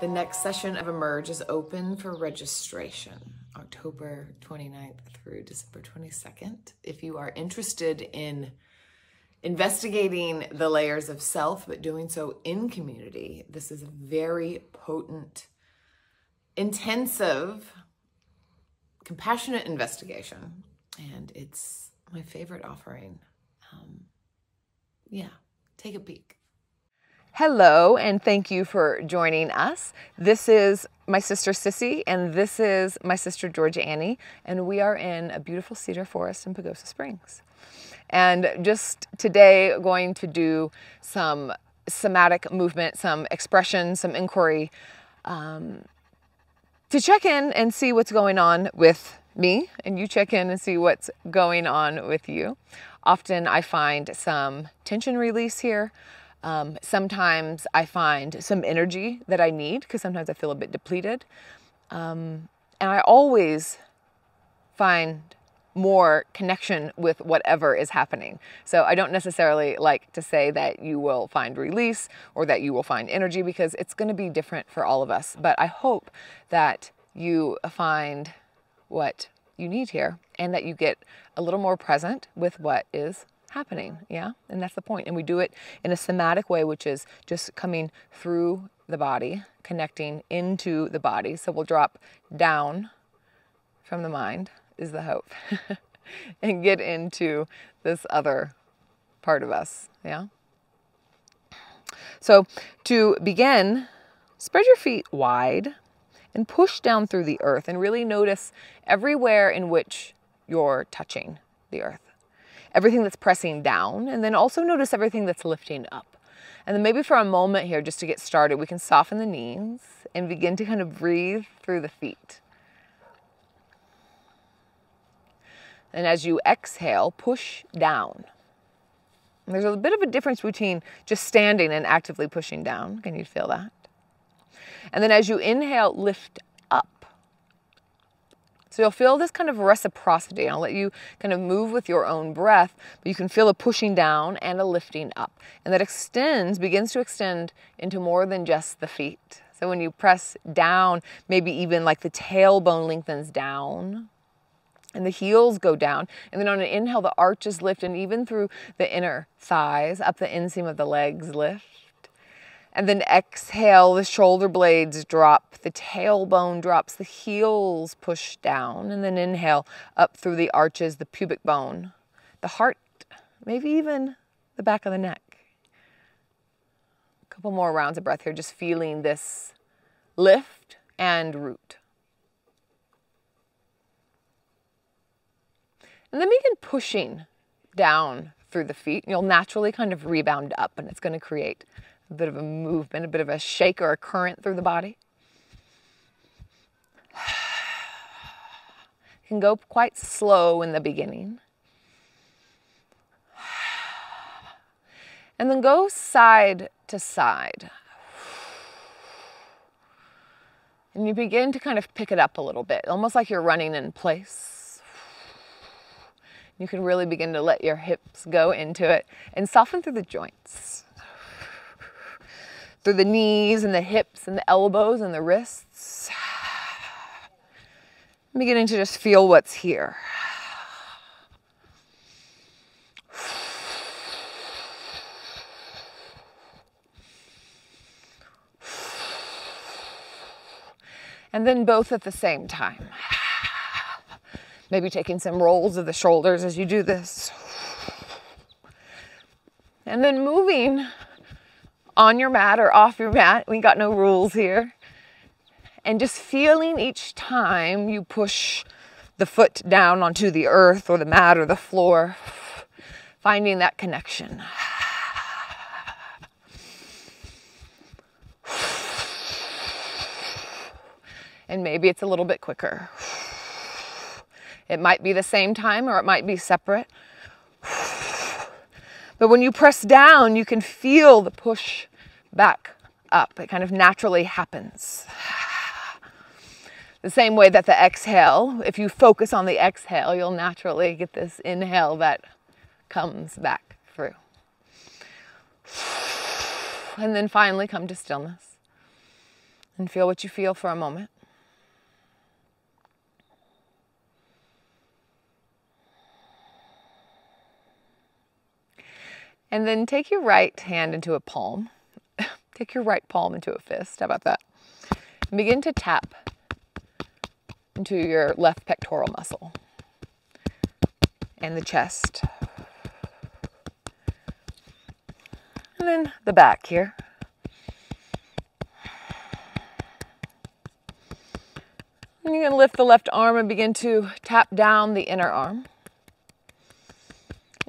The next session of Emerge is open for registration, October 29th through December 22nd. If you are interested in investigating the layers of self, but doing so in community, this is a very potent, intensive, compassionate investigation. And it's my favorite offering. Yeah, take a peek. Hello, and thank you for joining us. This is my sister Sissy, and this is my sister Georgia Annie, and we are in a beautiful cedar forest in Pagosa Springs. And just today, going to do some somatic movement, some expression, some inquiry, to check in and see what's going on with me, and you check in and see what's going on with you. Often I find some tension release here. Sometimes I find some energy that I need because sometimes I feel a bit depleted. And I always find more connection with whatever is happening. So I don't necessarily like to say that you will find release or that you will find energy because it's going to be different for all of us. But I hope that you find what you need here and that you get a little more present with what is happening, yeah? And that's the point. And we do it in a somatic way, which is just coming through the body, connecting into the body. So we'll drop down from the mind, is the hope, and get into this other part of us, yeah? So to begin, spread your feet wide and push down through the earth and really notice everywhere in which you're touching the earth. Everything that's pressing down, and then also notice everything that's lifting up. And then maybe for a moment here, just to get started, we can soften the knees and begin to kind of breathe through the feet. And as you exhale, push down. And there's a bit of a difference between just standing and actively pushing down. Can you feel that? And then as you inhale, lift up. So you'll feel this kind of reciprocity. I'll let you kind of move with your own breath, but you can feel a pushing down and a lifting up. And that begins to extend into more than just the feet. So when you press down, maybe even like the tailbone lengthens down and the heels go down. And then on an inhale, the arches lift, and even through the inner thighs, up the inseam of the legs lift. And then exhale, the shoulder blades drop, the tailbone drops, the heels push down. And then inhale, up through the arches, the pubic bone, the heart, maybe even the back of the neck. A couple more rounds of breath here, just feeling this lift and root. And then begin pushing down through the feet. You'll naturally kind of rebound up, and it's going to create a bit of a movement, a bit of a shake or a current through the body. You can go quite slow in the beginning. And then go side to side. And you begin to kind of pick it up a little bit, almost like you're running in place. You can really begin to let your hips go into it and soften through the joints. Through the knees and the hips and the elbows and the wrists. I'm beginning to just feel what's here. And then both at the same time. Maybe taking some rolls of the shoulders as you do this. And then moving on your mat or off your mat. We got no rules here. And just feeling each time you push the foot down onto the earth or the mat or the floor, finding that connection. And maybe it's a little bit quicker. It might be the same time or it might be separate. But when you press down, you can feel the push back up. It kind of naturally happens. The same way that the exhale, if you focus on the exhale, you'll naturally get this inhale that comes back through. And then finally come to stillness. And feel what you feel for a moment. And then take your right hand into a palm. Take your right palm into a fist. How about that? And begin to tap into your left pectoral muscle and the chest. And then the back here. And you can lift the left arm and begin to tap down the inner arm.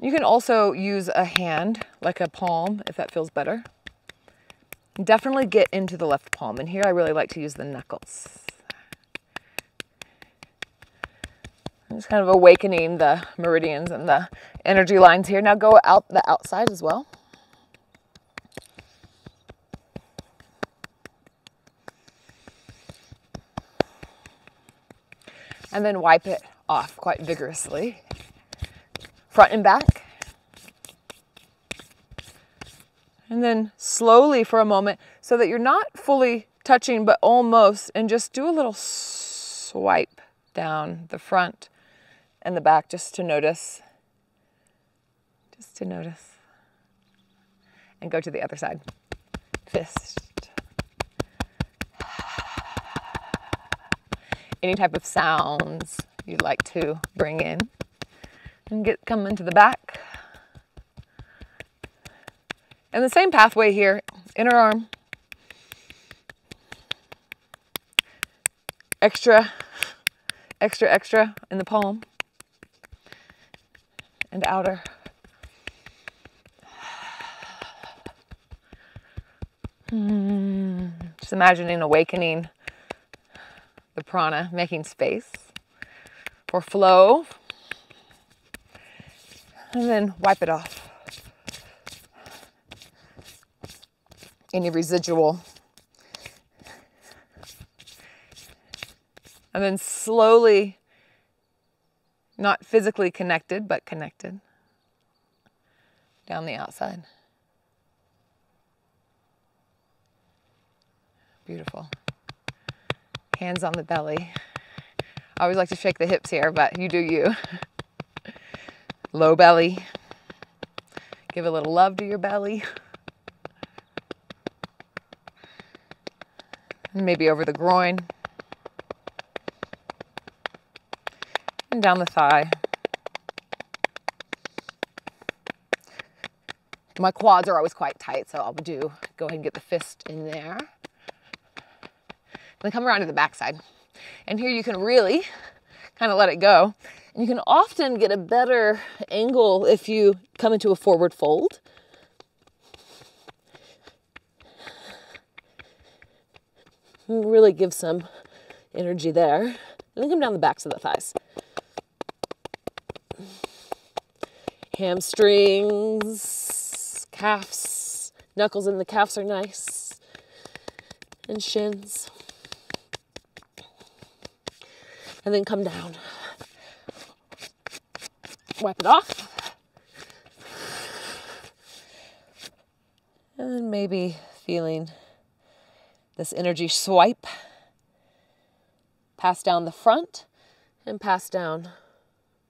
You can also use a hand, like a palm, if that feels better. Definitely get into the left palm. And here I really like to use the knuckles. Just kind of awakening the meridians and the energy lines here. Now go out the outside as well. And then wipe it off quite vigorously. Front and back. And then slowly for a moment, so that you're not fully touching, but almost, and just do a little swipe down the front and the back just to notice. Just to notice. And go to the other side. Fist. Any type of sounds you'd like to bring in. And come into the back. And the same pathway here, inner arm. Extra, extra, extra in the palm. And outer. Just imagining awakening the prana, making space for flow. And then wipe it off. Any residual. And then slowly, not physically connected, but connected, down the outside. Beautiful. Hands on the belly. I always like to shake the hips here, but you do you. Low belly. Give a little love to your belly. And maybe over the groin. And down the thigh. My quads are always quite tight, so I'll go ahead and get the fist in there. Then come around to the backside. And here you can really kind of let it go. And you can often get a better angle if you come into a forward fold. Really give some energy there. And then come down the backs of the thighs. Hamstrings, calves, knuckles in the calves are nice. And shins. And then come down. Wipe it off. And then maybe feeling this energy swipe. Pass down the front and pass down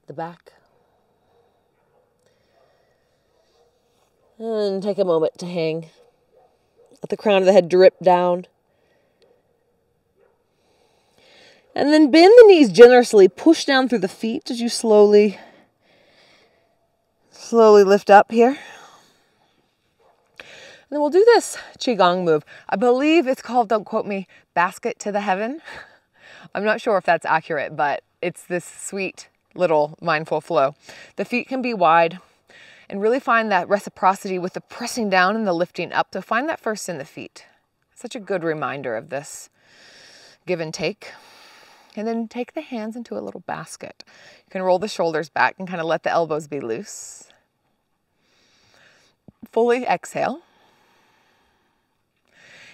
the back. And take a moment to hang. Let the crown of the head drip down. And then bend the knees generously. Push down through the feet as you slowly lift up here. And then we'll do this Qigong move. I believe it's called, don't quote me, basket to the heaven. I'm not sure if that's accurate, but it's this sweet little mindful flow. The feet can be wide and really find that reciprocity with the pressing down and the lifting up. So find that first in the feet. Such a good reminder of this give and take. And then take the hands into a little basket. You can roll the shoulders back and kind of let the elbows be loose. Fully exhale.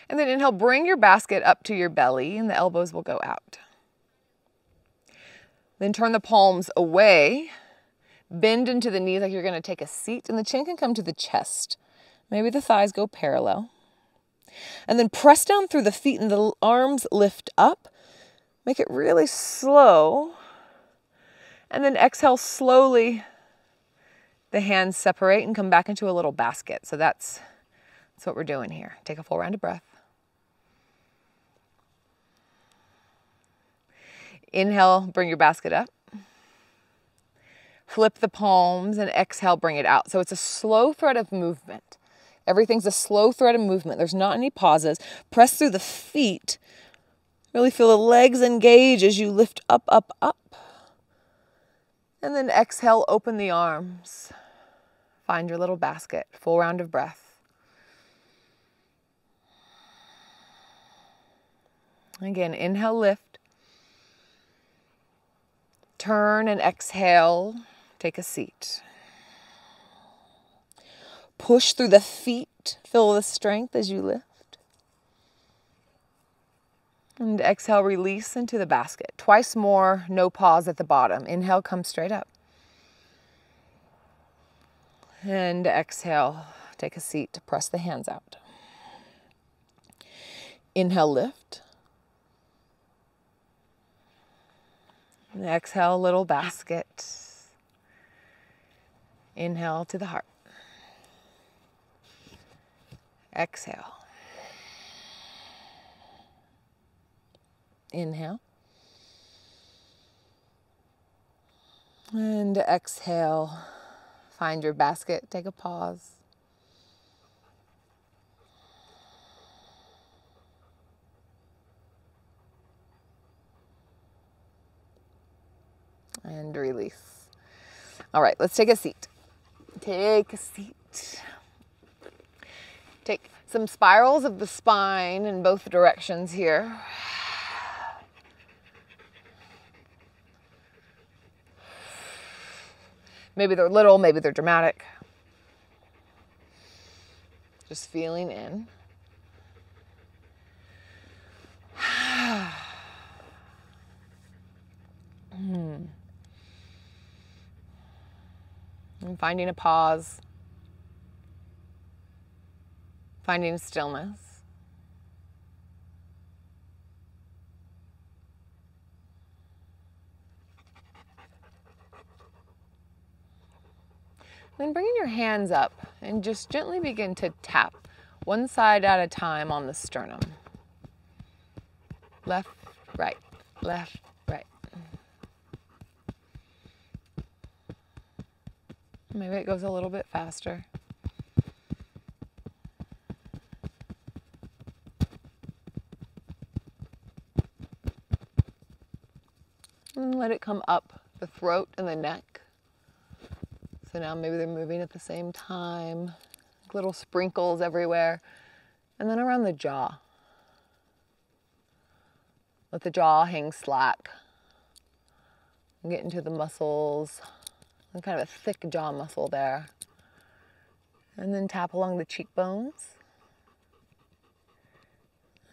And then inhale, bring your basket up to your belly and the elbows will go out. Then turn the palms away. Bend into the knees like you're going to take a seat, and the chin can come to the chest. Maybe the thighs go parallel. And then press down through the feet and the arms lift up. Make it really slow. And then exhale slowly. The hands separate and come back into a little basket. So that's what we're doing here. Take a full round of breath. Inhale, bring your basket up. Flip the palms and exhale, bring it out. So it's a slow thread of movement. Everything's a slow thread of movement. There's not any pauses. Press through the feet. Really feel the legs engage as you lift up, up, up. And then exhale, open the arms. Find your little basket. Full round of breath. Again, inhale, lift. Turn and exhale. Take a seat. Push through the feet. Feel the strength as you lift. And exhale, release into the basket. Twice more, no pause at the bottom. Inhale, come straight up. And exhale, take a seat. Press the hands out. Inhale, lift. And exhale, little basket. Inhale to the heart. Exhale. Inhale. And exhale. Find your basket. Take a pause. And release. All right, let's take a seat. Take a seat. Take some spirals of the spine in both directions here. Maybe they're little, maybe they're dramatic. Just feeling in. And finding a pause. Finding stillness. Then bringing your hands up and just gently begin to tap one side at a time on the sternum. Left, right, left, right. Maybe it goes a little bit faster. And let it come up the throat and the neck. So now maybe they're moving at the same time. Little sprinkles everywhere. And then around the jaw. Let the jaw hang slack. And get into the muscles. And kind of a thick jaw muscle there. And then tap along the cheekbones.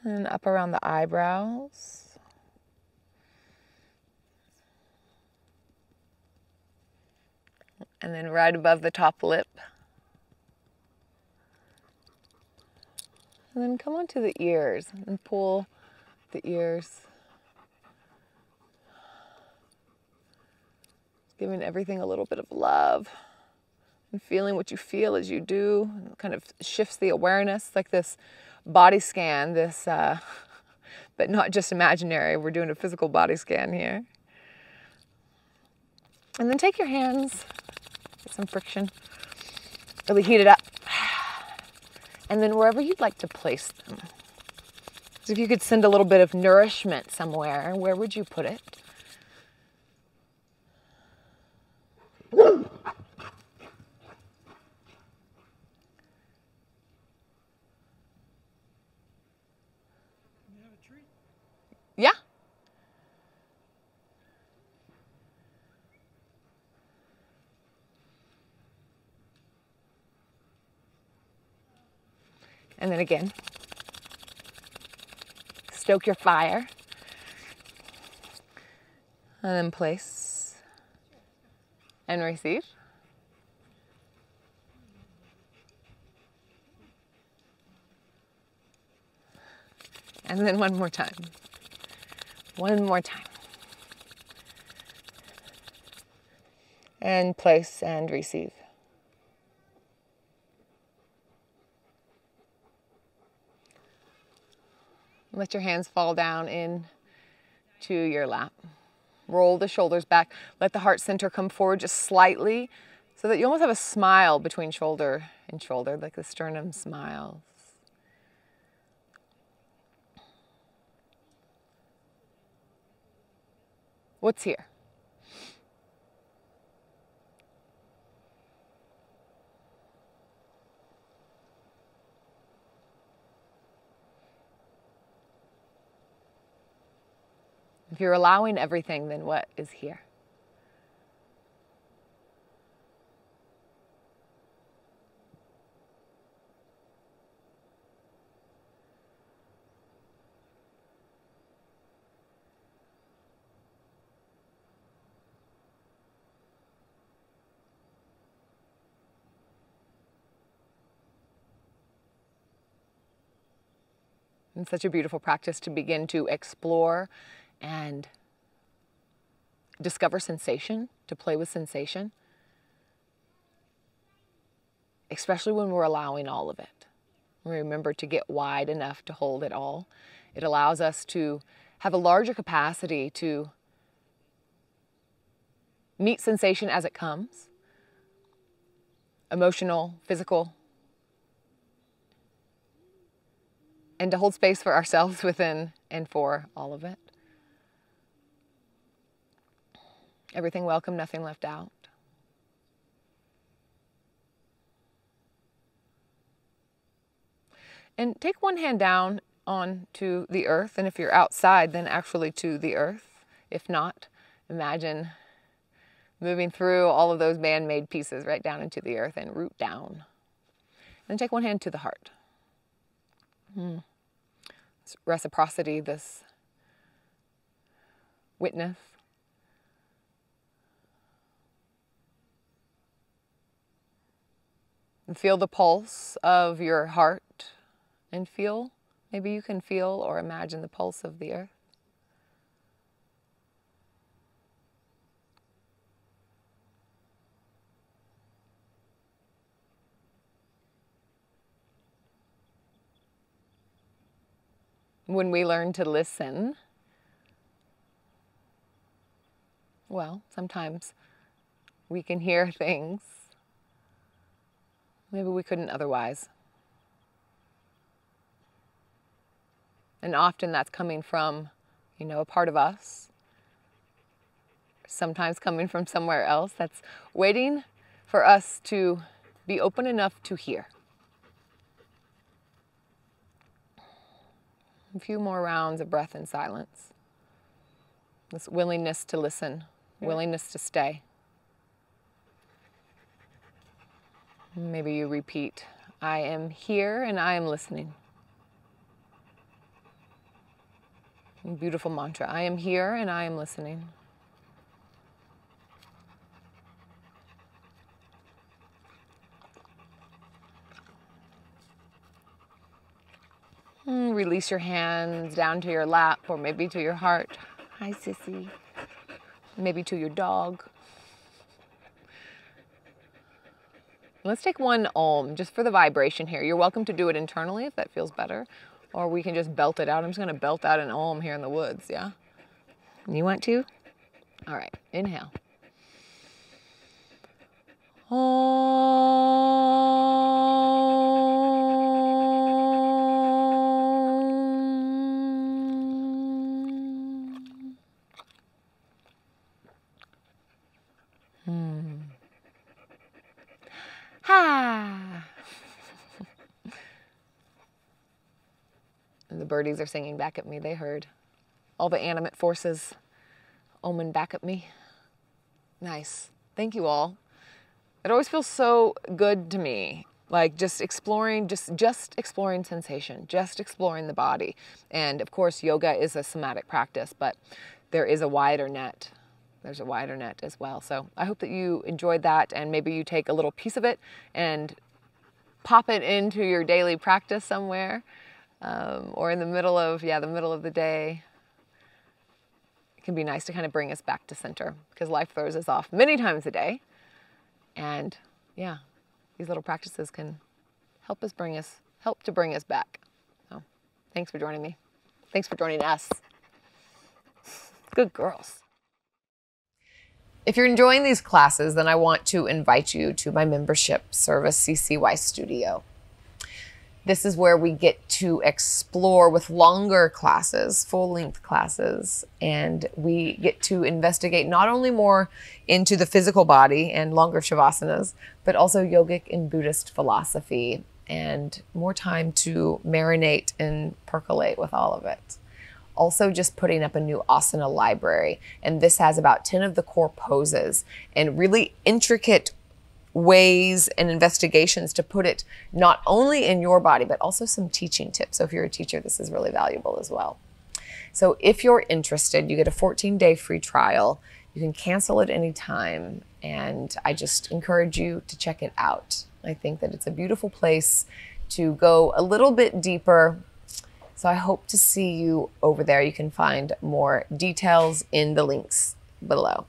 And up around the eyebrows. And then right above the top lip. And then come onto the ears and pull the ears. Giving everything a little bit of love. And feeling what you feel as you do. It kind of shifts the awareness, like this body scan, but not just imaginary. We're doing a physical body scan here. And then take your hands, get some friction, really heat it up. And then wherever you'd like to place them. So if you could send a little bit of nourishment somewhere, where would you put it? Yeah. And then again, stoke your fire. And then place and receive. And then one more time. One more time. And place and receive. Let your hands fall down into your lap. Roll the shoulders back. Let the heart center come forward just slightly so that you almost have a smile between shoulder and shoulder, like the sternum smiles. What's here? If you're allowing everything, then what is here? It's such a beautiful practice to begin to explore and discover sensation, to play with sensation, especially when we're allowing all of it. Remember to get wide enough to hold it all. It allows us to have a larger capacity to meet sensation as it comes, emotional, physical, and to hold space for ourselves within and for all of it. Everything welcome, nothing left out. And take one hand down onto the earth, and if you're outside, then actually to the earth. If not, imagine moving through all of those man-made pieces right down into the earth and root down. Then take one hand to the heart. This reciprocity, this witness. And feel the pulse of your heart and feel, maybe you can feel or imagine the pulse of the earth. When we learn to listen, well, sometimes we can hear things maybe we couldn't otherwise. And often that's coming from, a part of us. Sometimes coming from somewhere else that's waiting for us to be open enough to hear. A few more rounds of breath and silence. This willingness to listen, willingness to stay. Maybe you repeat, I am here and I am listening. Beautiful mantra. I am here and I am listening. Release your hands down to your lap or maybe to your heart. Hi, sissy. Maybe to your dog. Let's take one Om just for the vibration here. You're welcome to do it internally if that feels better. Or we can just belt it out. I'm just going to belt out an Om here in the woods, yeah? You want to? All right, inhale. Ha! And the birdies are singing back at me. They heard all the animate forces oming back at me. Nice. Thank you all. It always feels so good to me. Like just exploring, just exploring sensation, just exploring the body. And of course, yoga is a somatic practice, but there is a wider net. There's a wider net as well. So I hope that you enjoyed that and maybe you take a little piece of it and pop it into your daily practice somewhere. or in the middle of the day. It can be nice to kind of bring us back to center because life throws us off many times a day. And yeah, these little practices can help to bring us back. So thanks for joining me. Thanks for joining us. Good girls. If you're enjoying these classes, then I want to invite you to my membership service, CCY Studio. This is where we get to explore with longer classes, full-length classes, and we get to investigate not only more into the physical body and longer shavasanas, but also yogic and Buddhist philosophy, and more time to marinate and percolate with all of it. Also just putting up a new asana library, and this has about 10 of the core poses and really intricate ways and investigations to put it not only in your body, but also some teaching tips. So if you're a teacher, this is really valuable as well. So if you're interested, you get a 14-day free trial. You can cancel at any time, and I just encourage you to check it out. I think that it's a beautiful place to go a little bit deeper. So I hope to see you over there. You can find more details in the links below.